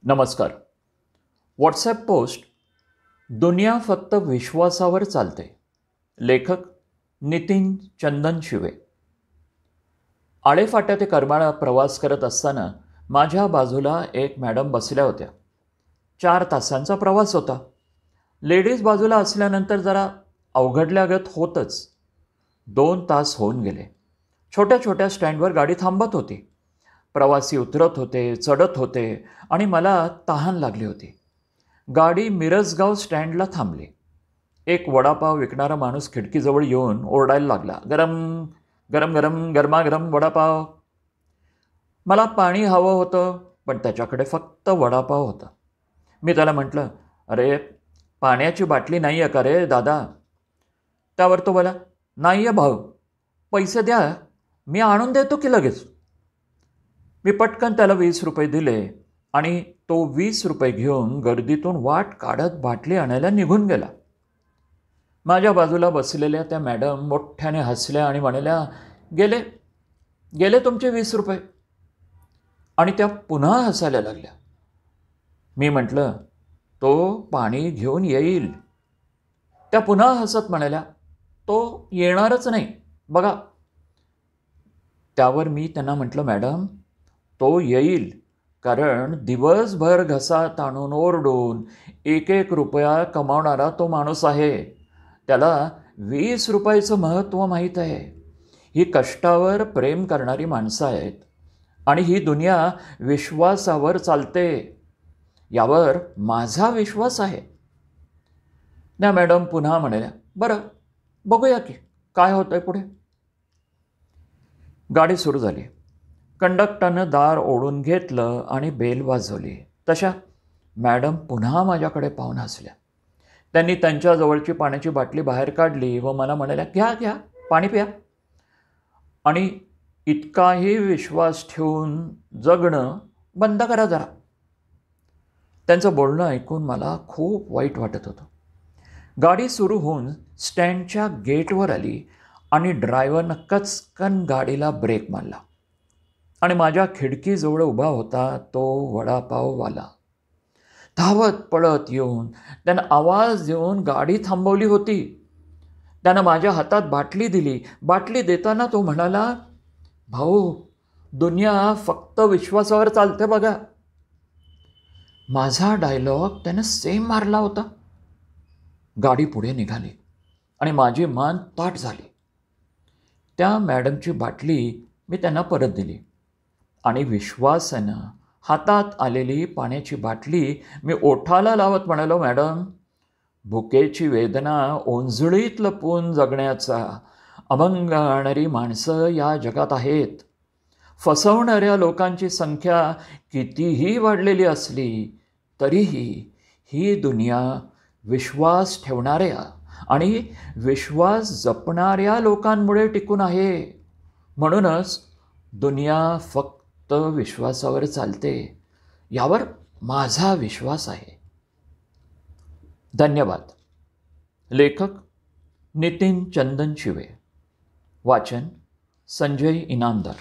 नमस्कार. WhatsApp post दुनिया फक्त विश्वासावर चालते. लेखक नितीन चंदन शिवे. आळेफाट्या ते करमाळा प्रवास करत असताना माझ्या बाजूला एक मॅडम बसल्या होत्या. 4 तासांचा प्रवास होता. लेडीज बाजूला असल्यानंतर जरा अवघडल्यागत होतंच. 2 तास होऊन गेले. छोट्या छोट्या स्टँडवर गाडी थांबत होती. प्रवासी उतरत होते, चढत होते आणि मला तहान लागली होती. गाडी मिरजगाव स्टँडला थांबली. एक वडापाव विकणारा माणूस खिडकीजवळ येऊन ओरडायला लागला, गरम गरम गरम गरमागरम वडापाव. मला पाणी हवं होतं, पण त्याच्याकडे फक्त वडापाव होता. मी त्याला म्हटलं, अरे पाण्याची बाटली नाही आहे का रे दादा? त्यावर तो बोला, नाही आहे भाऊ, पैसे द्या, मी आणून देतो की लगेच. मी पटकन त्याला 20 रुपये दिले आणि तो 20 रुपये घेऊन गर्दीतून वाट काढत बाटली आणायला निघून गेला. माझ्या बाजूला बसलेल्या त्या मॅडम मोठ्याने हसल्या आणि म्हणाल्या, गेले गेले तुमचे 20 रुपये. आणि त्या पुन्हा हसायला लागल्या. मी म्हटलं, तो पाणी घेऊन येईल. त्या पुन्हा हसत म्हणाल्या, तो येणारच नाही बघा. त्यावर मी त्यांना म्हटलं, मॅडम तो येईल, कारण दिवसभर घसा ताणून ओरडून 1-1 रुपया कमावणारा तो माणूस आहे. त्याला 20 रुपयाचं महत्त्व माहीत आहे. ही कष्टावर प्रेम करणारी माणसं आहेत आणि ही दुनिया विश्वासावर चालते. यावर माझा विश्वास आहे. त्या मॅडम पुन्हा म्हणाल्या, बरं बघूया की काय होतंय पुढे. गाडी सुरू झाली. कंडक्टरनं दार ओढून घेतलं आणि बेल वाजवली. तशा मॅडम पुन्हा माझ्याकडे पाहून हसल्या. त्यांनी त्यांच्याजवळची पाण्याची बाटली बाहेर काढली व मला म्हणाल्या, घ्या घ्या, पाणी प्या. आणि इतकाही विश्वास ठेवून जगणं बंद करा जरा. त्यांचं बोलणं ऐकून मला खूप वाईट वाटत होतं. गाडी सुरू होऊन स्टँडच्या गेटवर आली आणि ड्रायव्हरनं कचकन गाडीला ब्रेक मारला आणि माझ्या खिडकीजवळ उभा होता तो वडापाववाला. धावत पळत येऊन त्यानं आवाज देऊन गाडी थांबवली होती. त्यानं माझ्या हातात बाटली दिली. बाटली देताना तो म्हणाला, भाऊ, दुनिया फक्त विश्वासावर चालते बघा. माझा डायलॉग त्यानं सेम मारला होता. गाडी पुढे निघाली आणि माझी मान ताठ झाली. त्या मॅडमची बाटली मी त्यांना परत दिली आणि विश्वासानं हातात आलेली पाण्याची बाटली मी ओठाला लावत म्हणालो, मॅडम, भुकेची वेदना ओंजळीत लपवून जगण्याचा अभंग आणणारी माणसं या जगात आहेत. फसवणाऱ्या लोकांची संख्या कितीही वाढलेली असली तरीही ही दुनिया विश्वास ठेवणाऱ्या आणि विश्वास जपणाऱ्या लोकांमुळे टिकून आहे. म्हणूनच दुनिया फक्त विश्वासावर चालते. यावर माझा विश्वास आहे. धन्यवाद. लेखक नितीन चंदन शिवे. वाचन संजय इनामदार.